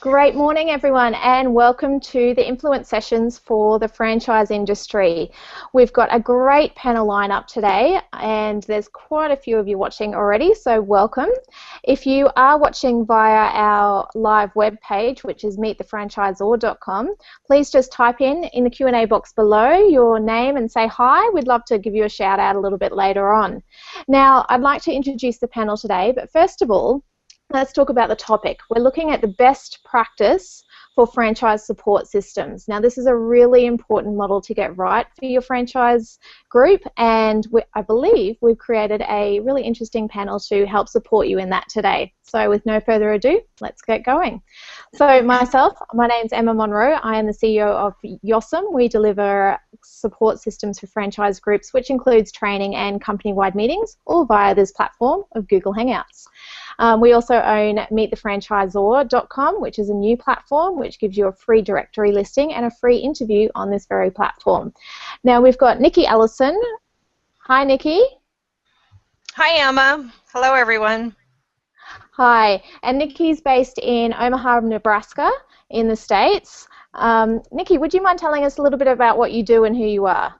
Great morning, everyone, and welcome to the Influence Sessions for the franchise industry. We've got a great panel lineup today, and there's quite a few of you watching already, so welcome. If you are watching via our live web page, which is meetthefranchisor.com, please just type in the Q&A box below your name and say hi. We'd love to give you a shout out a little bit later on. Now, I'd like to introduce the panel today, but first of all, let's talk about the topic. We're looking at the best practice for franchise support systems. Now, this is a really important model to get right for your franchise group, and I believe we've created a really interesting panel to help support you in that today. So with no further ado, let's get going. So myself, my name's Emma Monroe. I am the CEO of Yossum. We deliver support systems for franchise groups, which includes training and company-wide meetings, all via this platform of Google Hangouts. We also own meetthefranchisor.com, which is a new platform which gives you a free directory listing and a free interview on this very platform. Now we've got Nikki Ellison. Hi, Nikki. Hi, Emma. Hello, everyone. Hi. And Nikki's based in Omaha, Nebraska, in the States. Nikki, would you mind telling us a little bit about what you do and who you are?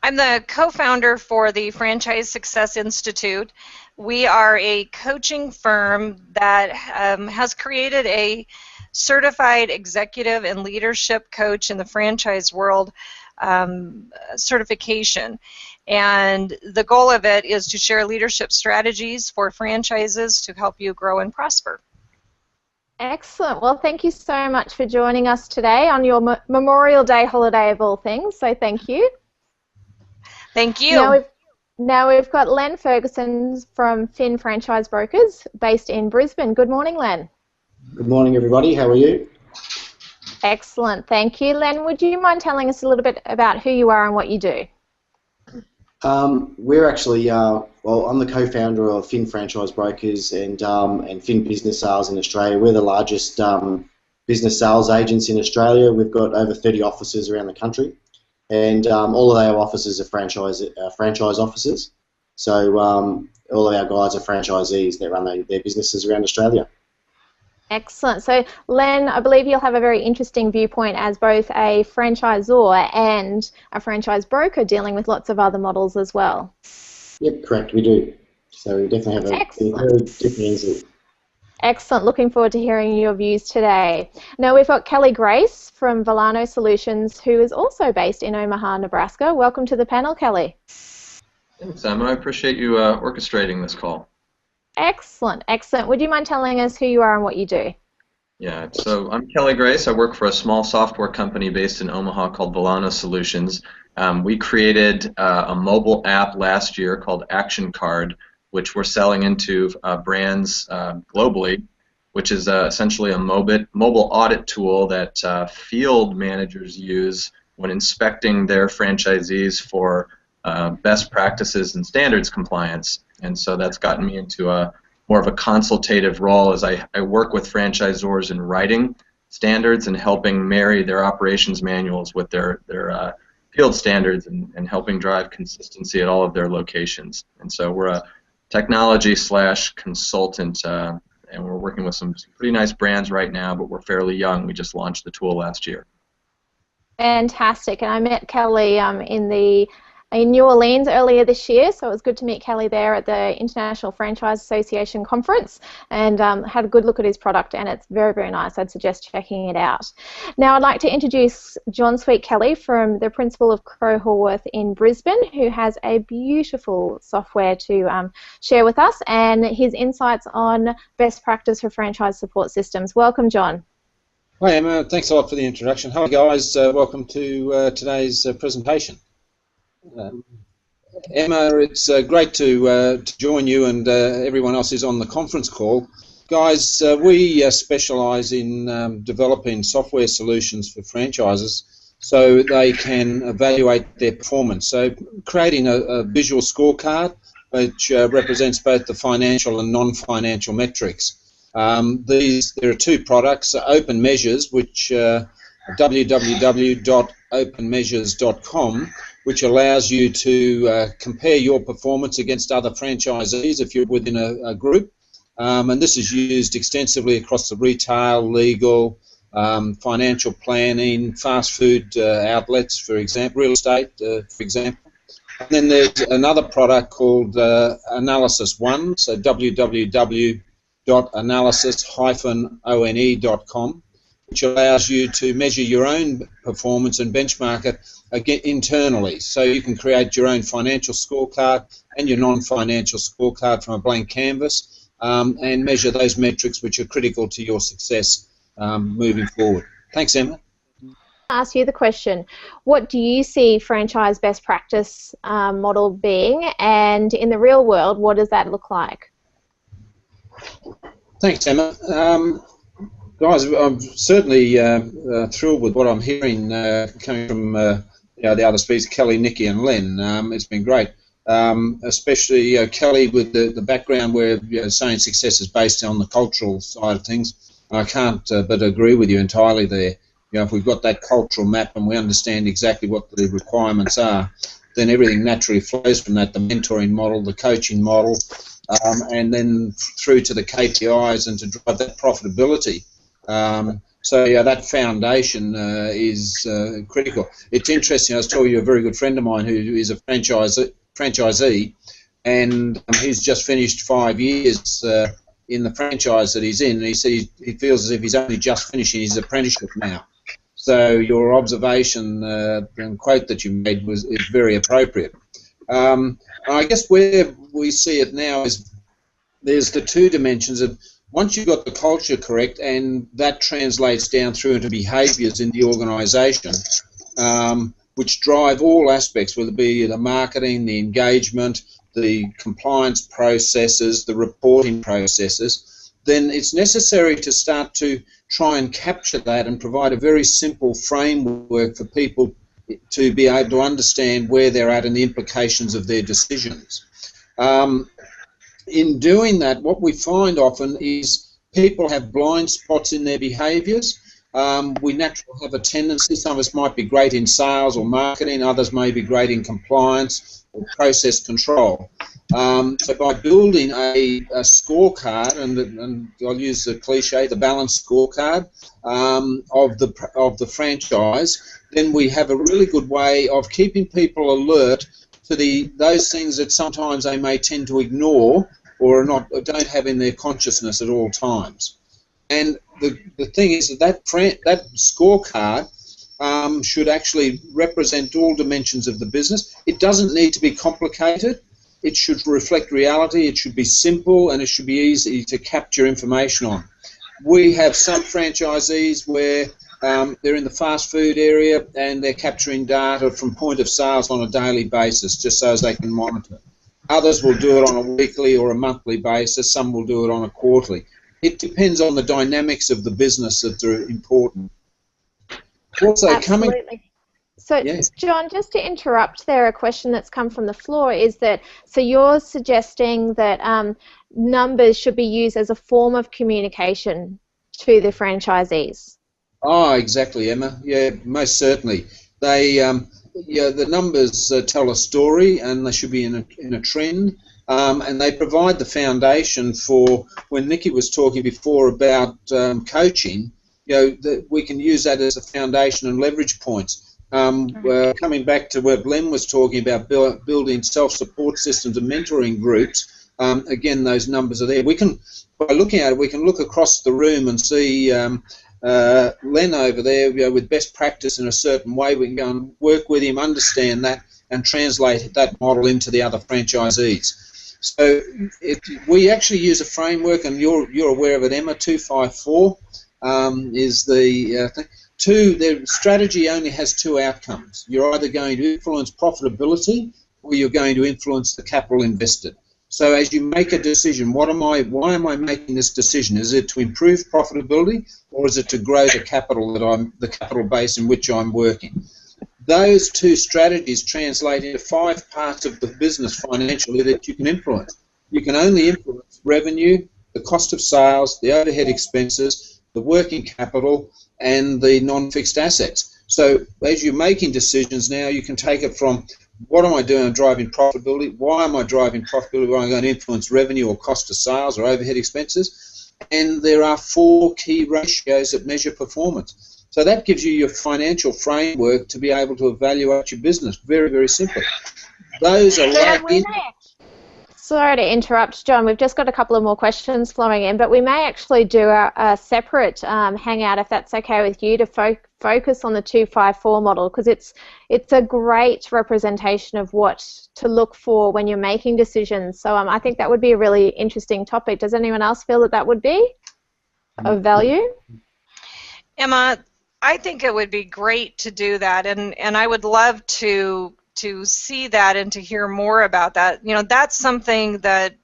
I'm the co-founder for the Franchise Success Institute. We are a coaching firm that has created a certified executive and leadership coach in the franchise world certification. And the goal of it is to share leadership strategies for franchises to help you grow and prosper. Excellent. Well, thank you so much for joining us today on your Memorial Day holiday of all things, so thank you. Thank you. Now we've got Len Ferguson from Finn Franchise Brokers based in Brisbane. Good morning, Len. Good morning, everybody. How are you? Excellent. Thank you. Len, would you mind telling us a little bit about who you are and what you do? We're actually, well, I'm the co-founder of Finn Franchise Brokers and Finn Business Sales in Australia. We're the largest business sales agents in Australia. We've got over 30 offices around the country. And all of our offices are franchise offices. So all of our guys are franchisees that run their businesses around Australia. Excellent. So, Len, I believe you'll have a very interesting viewpoint as both a franchisor and a franchise broker dealing with lots of other models as well. Yep, correct, we do. So we definitely have a very different insight. Excellent. Looking forward to hearing your views today. Now we've got Kelly Grace from Volano Solutions, who is also based in Omaha, Nebraska. Welcome to the panel, Kelly. Thanks, Emma. I appreciate you orchestrating this call. Excellent. Excellent. Would you mind telling us who you are and what you do? Yeah, so I'm Kelly Grace. I work for a small software company based in Omaha called Volano Solutions. We created a mobile app last year called Action Card, which we're selling into brands globally, which is essentially a mobile audit tool that field managers use when inspecting their franchisees for best practices and standards compliance. And so that's gotten me into more of a consultative role as I work with franchisors in writing standards and helping marry their operations manuals with their field standards and helping drive consistency at all of their locations. And so we're a technology/consultant, and we're working with some pretty nice brands right now, but we're fairly young. We just launched the tool last year. Fantastic. And I met Kelly in New Orleans earlier this year, so it was good to meet Kelly there at the International Franchise Association conference and had a good look at his product, and it's very, very nice. I'd suggest checking it out. Now I'd like to introduce Swete Kelly, from the principal of Crowe Horwath in Brisbane, who has a beautiful software to share with us and his insights on best practice for franchise support systems. Welcome, John. Hi, Emma. Thanks a lot for the introduction. Hi, guys. Welcome to today's presentation. Emma, it's great to join you and everyone else who's on the conference call. Guys, we specialise in developing software solutions for franchises so they can evaluate their performance. So creating a visual scorecard which represents both the financial and non-financial metrics. There are two products, Open Measures, which www.openmeasures.com, which allows you to compare your performance against other franchisees if you're within a group, and this is used extensively across the retail, legal, financial planning, fast food outlets, for example, real estate, for example. And then there's another product called Analysis One, so www.analysis-one.com, which allows you to measure your own performance and benchmark it again internally. So you can create your own financial scorecard and your non-financial scorecard from a blank canvas, and measure those metrics which are critical to your success moving forward. Thanks, Emma. Ask you the question, what do you see franchise best practice model being, and in the real world, what does that look like? Thanks, Emma. Guys, I'm certainly thrilled with what I'm hearing coming from the other speakers, Kelly, Nikki and Len. It's been great, especially Kelly with the background where saying success is based on the cultural side of things. I can't but agree with you entirely there. If we've got that cultural map and we understand exactly what the requirements are, then everything naturally flows from that, the mentoring model, the coaching model, and then through to the KPIs and to drive that profitability. So that foundation is critical. It's interesting, I was talking to a very good friend of mine who is a franchisee, and he's just finished 5 years in the franchise that he's in, and he said he feels as if he's only just finishing his apprenticeship now. So your observation and quote that you made is very appropriate. I guess where we see it now is there's the two dimensions of once you've got the culture correct, and that translates down through into behaviours in the organisation, which drive all aspects, whether it be the marketing, the engagement, the compliance processes, the reporting processes, then it's necessary to start to try and capture that and provide a very simple framework for people to be able to understand where they're at and the implications of their decisions. In doing that, what we find often is people have blind spots in their behaviours. We naturally have a tendency, some of us might be great in sales or marketing, others may be great in compliance or process control. So by building a scorecard, and I'll use the cliche, the balanced scorecard of the franchise, then we have a really good way of keeping people alert to those things that sometimes they may tend to ignore or don't have in their consciousness at all times. And the thing is that scorecard should actually represent all dimensions of the business. It doesn't need to be complicated. It should reflect reality. It should be simple, and it should be easy to capture information on. We have some franchisees where they're in the fast food area and they're capturing data from point of sales on a daily basis just so as they can monitor. Others will do it on a weekly or a monthly basis. Some will do it on a quarterly. It depends on the dynamics of the business that are important. Also, Absolutely. So, yes. John, just to interrupt there, a question that's come from the floor is that, so you're suggesting that numbers should be used as a form of communication to the franchisees? Oh, exactly, Emma. Yeah, most certainly. They, the numbers tell a story, and they should be in a trend, and they provide the foundation for, when Nikki was talking before about coaching, we can use that as a foundation and leverage points. Coming back to what Glenn was talking about, building self-support systems and mentoring groups, again, those numbers are there. We can, by looking at it, we can look across the room and see Len over there, with best practice in a certain way. We can go and work with him, understand that, and translate that model into the other franchisees. So we actually use a framework, and you're aware of it, Emma. 254 is the thing. Their strategy only has two outcomes. You're either going to influence profitability or you're going to influence the capital invested. So as you make a decision, why am I making this decision? Is it to improve profitability or is it to grow the capital the capital base in which I'm working? Those two strategies translate into 5 parts of the business financially that you can influence. You can only influence revenue, the cost of sales, the overhead expenses, the working capital, and the non-fixed assets. So as you're making decisions now, you can take it from what am I doing? I'm driving profitability. Why am I driving profitability? Why am I going to influence revenue or cost of sales or overhead expenses? And there are 4 key ratios that measure performance. So that gives you your financial framework to be able to evaluate your business. Very, very simply. Those are like Sorry to interrupt, John. We've just got a couple of more questions flowing in, but we may actually do a separate hangout, if that's okay with you, to focus on the 254 model, because it's a great representation of what to look for when you're making decisions. So I think that would be a really interesting topic. Does anyone else feel that that would be of value? Emma, I think it would be great to do that, and I would love to see that and to hear more about that. You know, that's something that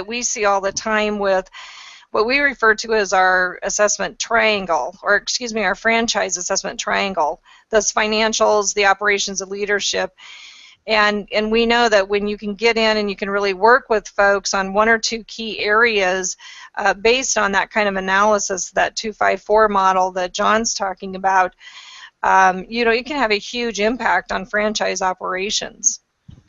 we see all the time with what we refer to as our assessment triangle, or excuse me, our franchise assessment triangle. Those financials, the operations, and leadership. And we know that when you can get in and you can really work with folks on 1 or 2 key areas based on that kind of analysis, that 254 model that John's talking about, you know, you can have a huge impact on franchise operations.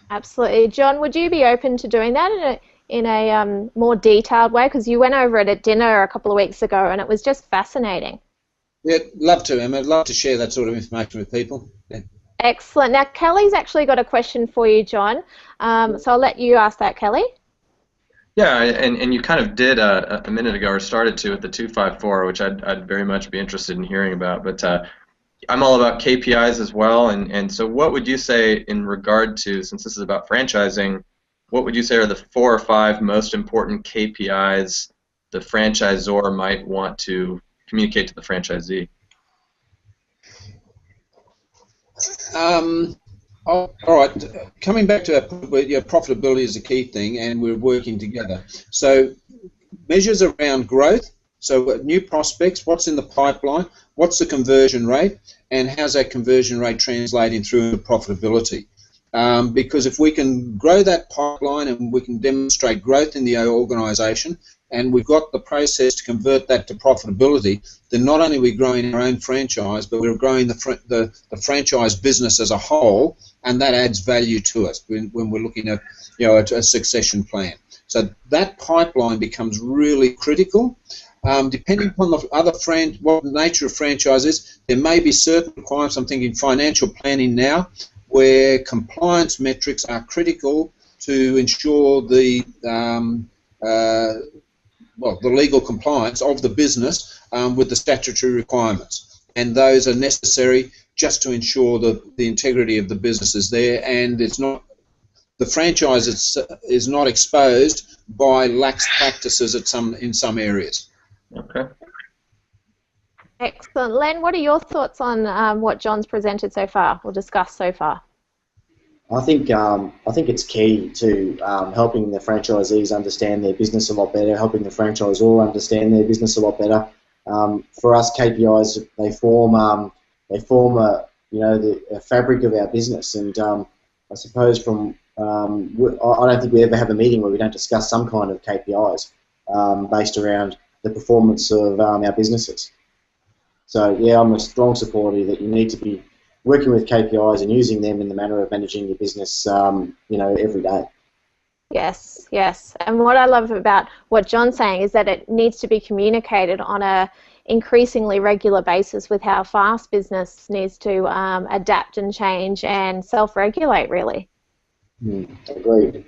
Absolutely. John, would you be open to doing that in a more detailed way? Because you went over it at dinner a couple of weeks ago and it was just fascinating. Yeah, love to, Emma. I'd love to share that sort of information with people. Yeah. Excellent. Now, Kelly's actually got a question for you, John. So I'll let you ask that, Kelly. Yeah, and you kind of did a minute ago, or started to, with the 254, which I'd very much be interested in hearing about. But I'm all about KPIs as well, and so what would you say in regard to, since this is about franchising, what would you say are the 4 or 5 most important KPIs the franchisor might want to communicate to the franchisee? All right, coming back to profitability is a key thing, and we're working together. So measures around growth, so new prospects, what's in the pipeline, what's the conversion rate, and how's that conversion rate translating through into profitability? Because if we can grow that pipeline and we can demonstrate growth in the organisation, and we've got the process to convert that to profitability, then not only are we growing our own franchise, but we're growing the franchise business as a whole, and that adds value to us when we're looking at, you know, a succession plan. So that pipeline becomes really critical. Depending upon the other what the nature of franchise is, there may be certain requirements. I'm thinking financial planning now, where compliance metrics are critical to ensure the legal compliance of the business with the statutory requirements, and those are necessary just to ensure that the integrity of the business is there, and it's not, the franchise is not exposed by lax practices in some areas. Okay. Excellent. Len, what are your thoughts on what John's presented so far, or discussed so far? I think it's key to helping the franchisees understand their business a lot better, helping the franchisor understand their business a lot better. For us, KPIs, they form a fabric of our business, and I suppose from I don't think we ever have a meeting where we don't discuss some kind of KPIs based around the performance of our businesses. So yeah, I'm a strong supporter that you need to be working with KPIs and using them in the manner of managing your business, every day. Yes, yes. And what I love about what John's saying is that it needs to be communicated on a increasingly regular basis with how fast business needs to adapt and change and self-regulate, really. Agreed.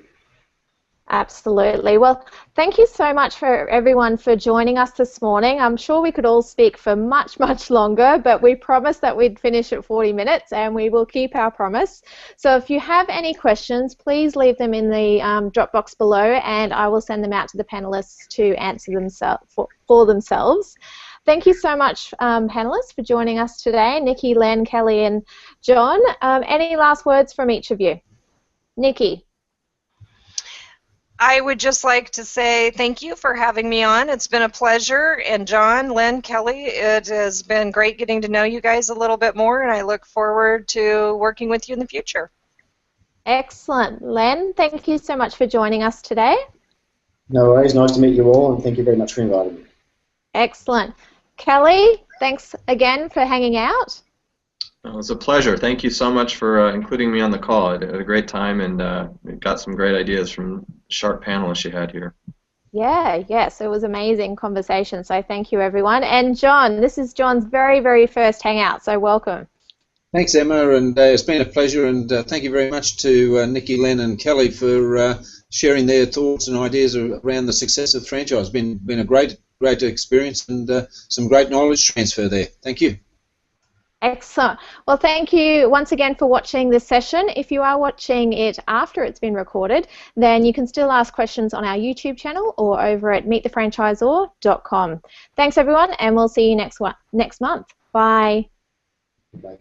Absolutely. Well, thank you so much for everyone for joining us this morning. I'm sure we could all speak for much, much longer, but we promised that we'd finish at 40 minutes, and we will keep our promise. So if you have any questions, please leave them in the drop box below, and I will send them out to the panelists to answer for themselves. Thank you so much, panelists, for joining us today, Nikki, Len, Kelly, and John. Any last words from each of you? Nikki. I would just like to say thank you for having me on. It's been a pleasure. And John, Len, Kelly, it has been great getting to know you guys a little bit more, and I look forward to working with you in the future. Excellent. Len, thank you so much for joining us today. No worries. Nice to meet you all, and thank you very much for inviting me. Excellent. Kelly, thanks again for hanging out. It was a pleasure. Thank you so much for including me on the call. I had a great time and got some great ideas from sharp panelists you had here. Yeah, yes, it was amazing conversation, so thank you everyone. And John, this is John's very, very first hangout, so welcome. Thanks, Emma, and it's been a pleasure, and thank you very much to Nikki, Len and Kelly for sharing their thoughts and ideas around the success of the franchise. It's been a great experience and some great knowledge transfer there. Thank you. Excellent. Well, thank you once again for watching this session. If you are watching it after it's been recorded, then you can still ask questions on our YouTube channel or over at meetthefranchisor.com. Thanks everyone, and we'll see you next month. Bye. Bye.